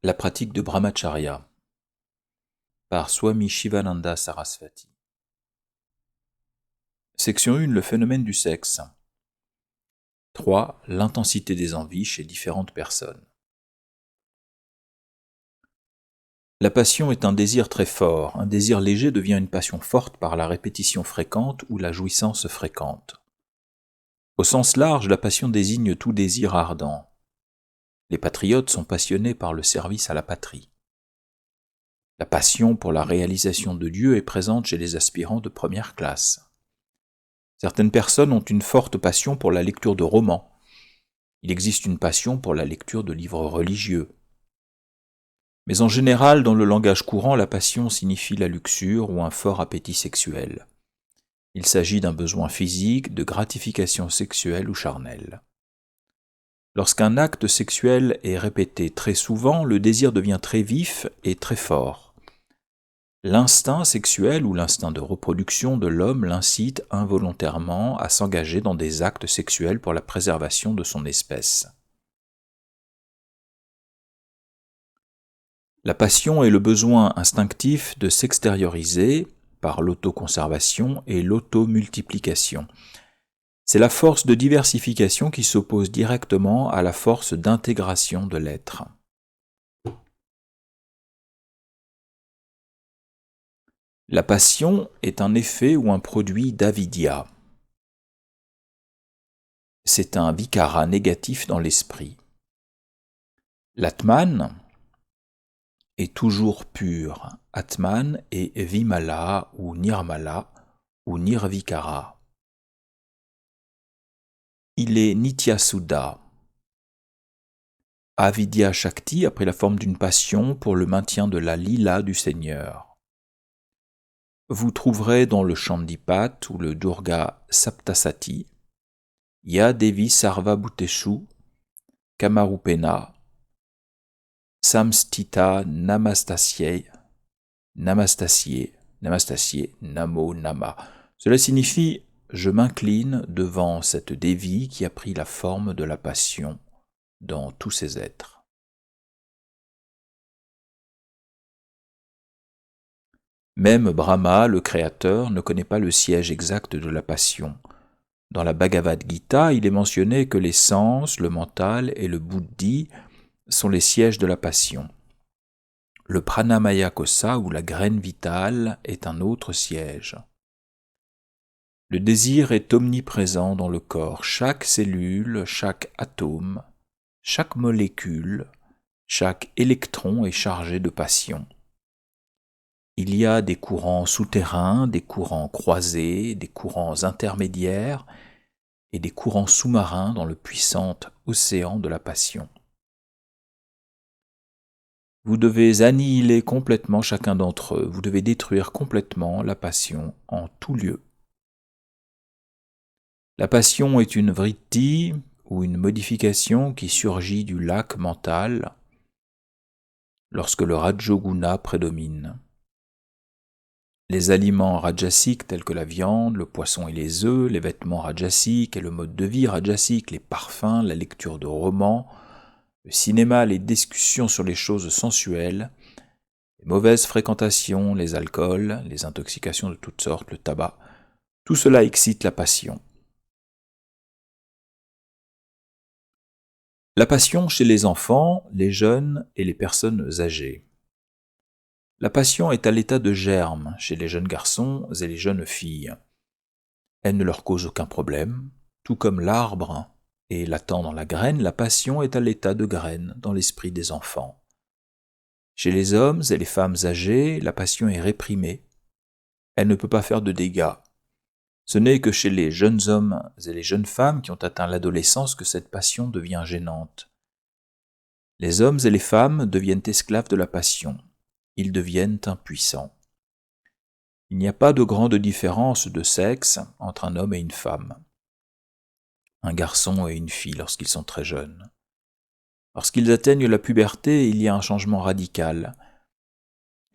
La pratique de Brahmacharya par Swami Shivananda Sarasvati. Section 1. Le phénomène du sexe. 3. L'intensité des envies chez différentes personnes. La passion est un désir très fort. Un désir léger devient une passion forte par la répétition fréquente ou la jouissance fréquente. Au sens large, la passion désigne tout désir ardent. Les patriotes sont passionnés par le service à la patrie. La passion pour la réalisation de Dieu est présente chez les aspirants de première classe. Certaines personnes ont une forte passion pour la lecture de romans. Il existe une passion pour la lecture de livres religieux. Mais en général, dans le langage courant, la passion signifie la luxure ou un fort appétit sexuel. Il s'agit d'un besoin physique, de gratification sexuelle ou charnelle. Lorsqu'un acte sexuel est répété très souvent, le désir devient très vif et très fort. L'instinct sexuel ou l'instinct de reproduction de l'homme l'incite involontairement à s'engager dans des actes sexuels pour la préservation de son espèce. La passion est le besoin instinctif de s'extérioriser par l'autoconservation et l'automultiplication. C'est la force de diversification qui s'oppose directement à la force d'intégration de l'être. La passion est un effet ou un produit d'avidya. C'est un vikara négatif dans l'esprit. L'atman est toujours pur. Atman est vimala ou nirmala ou nirvikara. Il est nityasuddha. Avidya Shakti a pris la forme d'une passion pour le maintien de la lila du Seigneur. Vous trouverez dans le Chandipat ou le Durga Saptasati Ya Devi Sarva Bhuteshu Kamarupena Samstita Namastasye Namo Nama. Cela signifie « Je m'incline devant cette Devi qui a pris la forme de la passion dans tous ses êtres. » Même Brahma, le Créateur, ne connaît pas le siège exact de la passion. Dans la Bhagavad Gita, il est mentionné que les sens, le mental et le buddhi sont les sièges de la passion. Le pranamaya kosa, ou la graine vitale, est un autre siège. Le désir est omniprésent dans le corps. Chaque cellule, chaque atome, chaque molécule, chaque électron est chargé de passion. Il y a des courants souterrains, des courants croisés, des courants intermédiaires et des courants sous-marins dans le puissant océan de la passion. Vous devez annihiler complètement chacun d'entre eux, vous devez détruire complètement la passion en tout lieu. La passion est une vritti ou une modification qui surgit du lac mental lorsque le rajoguna prédomine. Les aliments rajasiques tels que la viande, le poisson et les œufs, les vêtements rajasiques et le mode de vie rajasique, les parfums, la lecture de romans, le cinéma, les discussions sur les choses sensuelles, les mauvaises fréquentations, les alcools, les intoxications de toutes sortes, le tabac, tout cela excite la passion. La passion chez les enfants, les jeunes et les personnes âgées. La passion est à l'état de germe chez les jeunes garçons et les jeunes filles. Elle ne leur cause aucun problème. Tout comme l'arbre est latent dans la graine, la passion est à l'état de graine dans l'esprit des enfants. Chez les hommes et les femmes âgées, la passion est réprimée. Elle ne peut pas faire de dégâts. Ce n'est que chez les jeunes hommes et les jeunes femmes qui ont atteint l'adolescence que cette passion devient gênante. Les hommes et les femmes deviennent esclaves de la passion. Ils deviennent impuissants. Il n'y a pas de grande différence de sexe entre un homme et une femme, un garçon et une fille lorsqu'ils sont très jeunes. Lorsqu'ils atteignent la puberté, il y a un changement radical.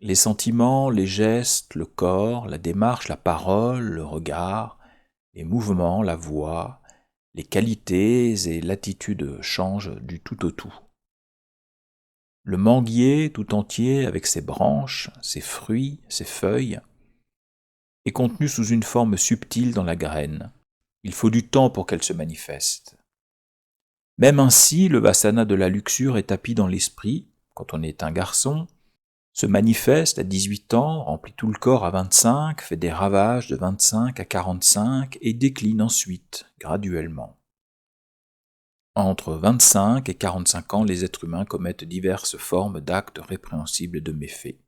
Les sentiments, les gestes, le corps, la démarche, la parole, le regard, les mouvements, la voix, les qualités et l'attitude changent du tout au tout. Le manguier tout entier, avec ses branches, ses fruits, ses feuilles, est contenu sous une forme subtile dans la graine. Il faut du temps pour qu'elle se manifeste. Même ainsi, le vasana de la luxure est tapi dans l'esprit, quand on est un garçon, se manifeste à 18 ans, remplit tout le corps à 25, fait des ravages de 25 à 45 et décline ensuite, graduellement. Entre 25 et 45 ans, les êtres humains commettent diverses formes d'actes répréhensibles et de méfaits.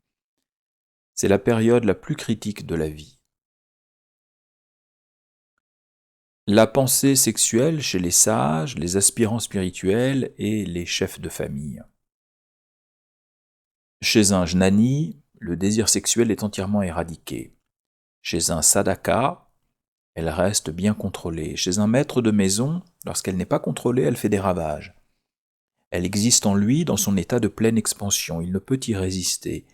C'est la période la plus critique de la vie. La pensée sexuelle chez les sages, les aspirants spirituels et les chefs de famille. Chez un jnani, le désir sexuel est entièrement éradiqué. Chez un sadhaka, elle reste bien contrôlée. Chez un maître de maison, lorsqu'elle n'est pas contrôlée, elle fait des ravages. Elle existe en lui dans son état de pleine expansion, il ne peut y résister.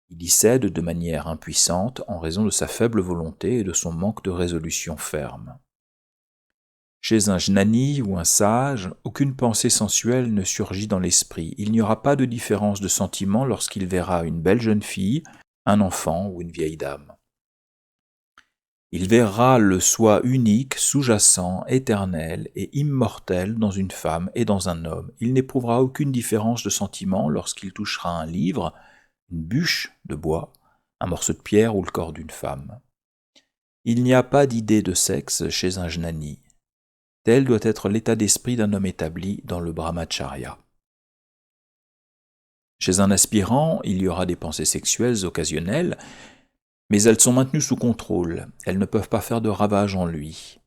Il y cède de manière impuissante en raison de sa faible volonté et de son manque de résolution ferme. Chez un jnani ou un sage, aucune pensée sensuelle ne surgit dans l'esprit. Il n'y aura pas de différence de sentiment lorsqu'il verra une belle jeune fille, un enfant ou une vieille dame. Il verra le soi unique, sous-jacent, éternel et immortel dans une femme et dans un homme. Il n'éprouvera aucune différence de sentiment lorsqu'il touchera un livre, une bûche de bois, un morceau de pierre ou le corps d'une femme. Il n'y a pas d'idée de sexe chez un jnani. Tel doit être l'état d'esprit d'un homme établi dans le brahmacharya. Chez un aspirant, il y aura des pensées sexuelles occasionnelles, mais elles sont maintenues sous contrôle, elles ne peuvent pas faire de ravages en lui.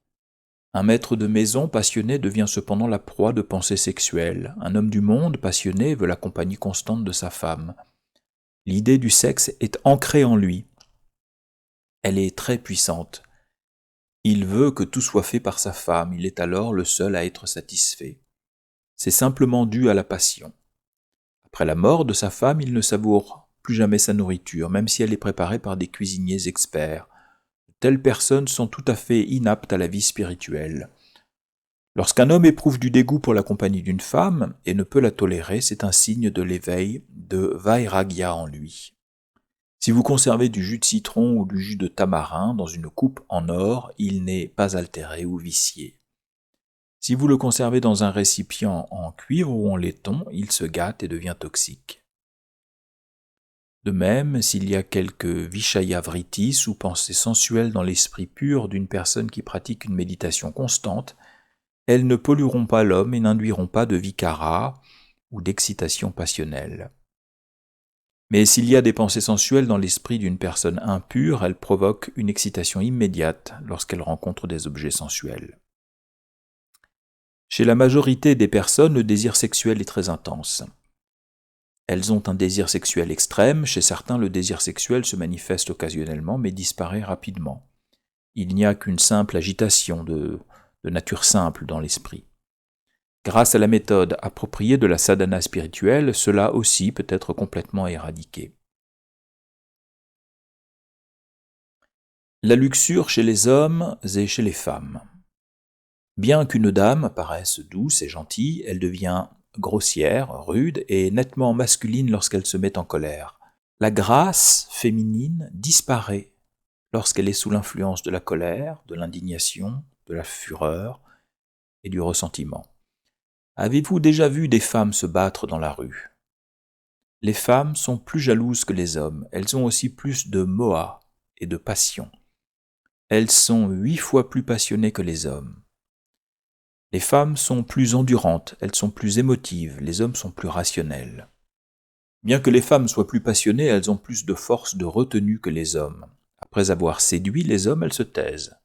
Un maître de maison passionné devient cependant la proie de pensées sexuelles. Un homme du monde passionné veut la compagnie constante de sa femme. L'idée du sexe est ancrée en lui. Elle est très puissante. Il veut que tout soit fait par sa femme, il est alors le seul à être satisfait. C'est simplement dû à la passion. Après la mort de sa femme, il ne savoure plus jamais sa nourriture, même si elle est préparée par des cuisiniers experts. De telles personnes sont tout à fait inaptes à la vie spirituelle. Lorsqu'un homme éprouve du dégoût pour la compagnie d'une femme et ne peut la tolérer, c'est un signe de l'éveil de vairagya en lui. Si vous conservez du jus de citron ou du jus de tamarin dans une coupe en or, il n'est pas altéré ou vicié. Si vous le conservez dans un récipient en cuivre ou en laiton, il se gâte et devient toxique. De même, s'il y a quelques vishaya vrittis ou pensées sensuelles dans l'esprit pur d'une personne qui pratique une méditation constante, elles ne pollueront pas l'homme et n'induiront pas de vikara ou d'excitation passionnelle. Mais s'il y a des pensées sensuelles dans l'esprit d'une personne impure, elles provoquent une excitation immédiate lorsqu'elle rencontre des objets sensuels. Chez la majorité des personnes, le désir sexuel est très intense. Elles ont un désir sexuel extrême, chez certains le désir sexuel se manifeste occasionnellement mais disparaît rapidement. Il n'y a qu'une simple agitation de nature simple dans l'esprit. Grâce à la méthode appropriée de la sadhana spirituelle, cela aussi peut être complètement éradiqué. La luxure chez les hommes et chez les femmes. Bien qu'une dame paraisse douce et gentille, elle devient grossière, rude et nettement masculine lorsqu'elle se met en colère. La grâce féminine disparaît lorsqu'elle est sous l'influence de la colère, de l'indignation, de la fureur et du ressentiment. Avez-vous déjà vu des femmes se battre dans la rue ? Les femmes sont plus jalouses que les hommes, elles ont aussi plus de moha et de passion. Elles sont 8 fois plus passionnées que les hommes. Les femmes sont plus endurantes, elles sont plus émotives, les hommes sont plus rationnels. Bien que les femmes soient plus passionnées, elles ont plus de force de retenue que les hommes. Après avoir séduit les hommes, elles se taisent.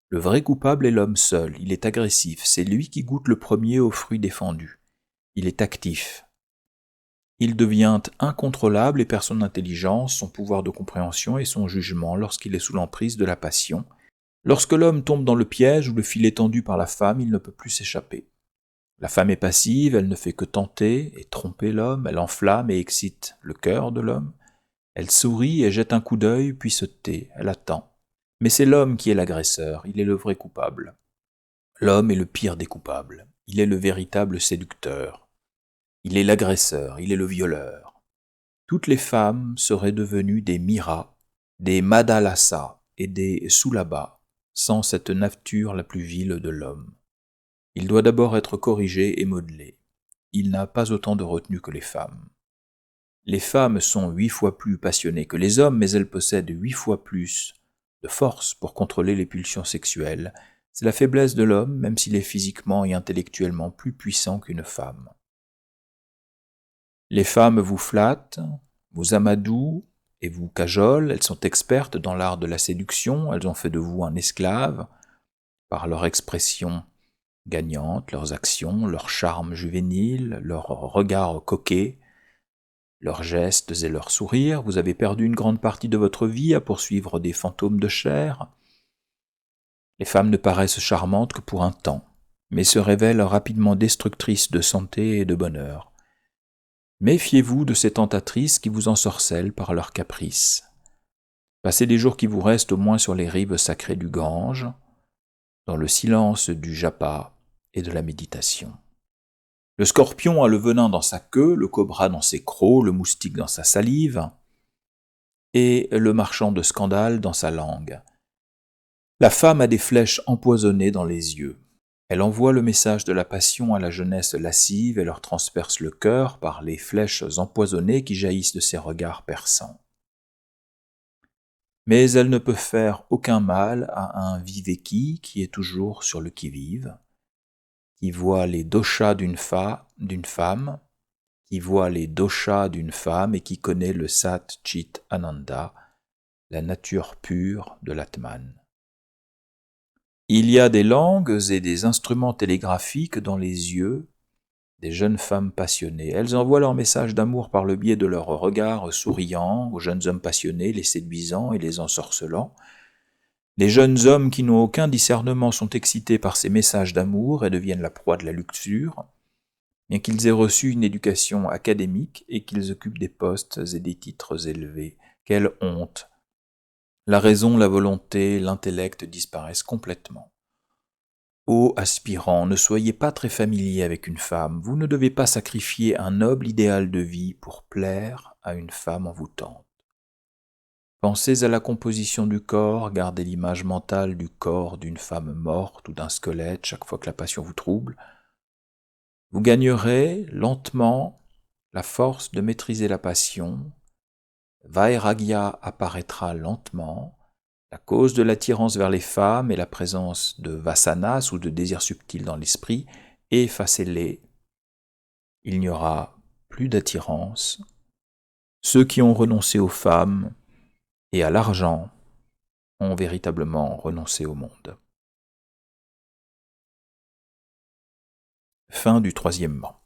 Le vrai coupable est l'homme seul, il est agressif, c'est lui qui goûte le premier aux fruits défendus. Il est actif. Il devient incontrôlable et perd son intelligence, son pouvoir de compréhension et son jugement lorsqu'il est sous l'emprise de la passion. Lorsque l'homme tombe dans le piège ou le filet tendu par la femme, il ne peut plus s'échapper. La femme est passive, elle ne fait que tenter et tromper l'homme, elle enflamme et excite le cœur de l'homme. Elle sourit et jette un coup d'œil, puis se tait, elle attend. Mais c'est l'homme qui est l'agresseur, il est le vrai coupable. L'homme est le pire des coupables, il est le véritable séducteur. Il est l'agresseur, il est le violeur. Toutes les femmes seraient devenues des Mira, des Madalassa et des Sulaba, sans cette nature la plus vile de l'homme. Il doit d'abord être corrigé et modelé. Il n'a pas autant de retenue que les femmes. Les femmes sont 8 fois plus passionnées que les hommes, mais elles possèdent 8 fois plus de force pour contrôler les pulsions sexuelles. C'est la faiblesse de l'homme, même s'il est physiquement et intellectuellement plus puissant qu'une femme. Les femmes vous flattent, vous amadouent et vous cajolent. Elles sont expertes dans l'art de la séduction. Elles ont fait de vous un esclave par leur expression gagnante, leurs actions, leur charme juvénile, leur regard coquet, leurs gestes et leurs sourires. Vous avez perdu une grande partie de votre vie à poursuivre des fantômes de chair. Les femmes ne paraissent charmantes que pour un temps, mais se révèlent rapidement destructrices de santé et de bonheur. Méfiez-vous de ces tentatrices qui vous ensorcellent par leurs caprices. Passez les jours qui vous restent au moins sur les rives sacrées du Gange, dans le silence du japa et de la méditation. Le scorpion a le venin dans sa queue, le cobra dans ses crocs, le moustique dans sa salive, et le marchand de scandale dans sa langue. La femme a des flèches empoisonnées dans les yeux. Elle envoie le message de la passion à la jeunesse lascive et leur transperce le cœur par les flèches empoisonnées qui jaillissent de ses regards perçants. Mais elle ne peut faire aucun mal à un Viveki qui est toujours sur le qui-vive, qui voit les doshas d'une femme, qui voit les doshas d'une femme et qui connaît le Sat Chit Ananda, la nature pure de l'Atman. Il y a des langues et des instruments télégraphiques dans les yeux des jeunes femmes passionnées. Elles envoient leur message d'amour par le biais de leurs regards souriants aux jeunes hommes passionnés, les séduisant et les ensorcelant. Les jeunes hommes qui n'ont aucun discernement sont excités par ces messages d'amour et deviennent la proie de la luxure, bien qu'ils aient reçu une éducation académique et qu'ils occupent des postes et des titres élevés. Quelle honte! La raison, la volonté, l'intellect disparaissent complètement. Ô aspirants, ne soyez pas très familiers avec une femme, vous ne devez pas sacrifier un noble idéal de vie pour plaire à une femme envoûtante. Pensez à la composition du corps, gardez l'image mentale du corps d'une femme morte ou d'un squelette chaque fois que la passion vous trouble. Vous gagnerez lentement la force de maîtriser la passion. Vairagya apparaîtra lentement. La cause de l'attirance vers les femmes est la présence de vasanas ou de désirs subtils dans l'esprit, et effacez-les. Il n'y aura plus d'attirance. Ceux qui ont renoncé aux femmes et à l'argent ont véritablement renoncé au monde. Fin du 3e ban.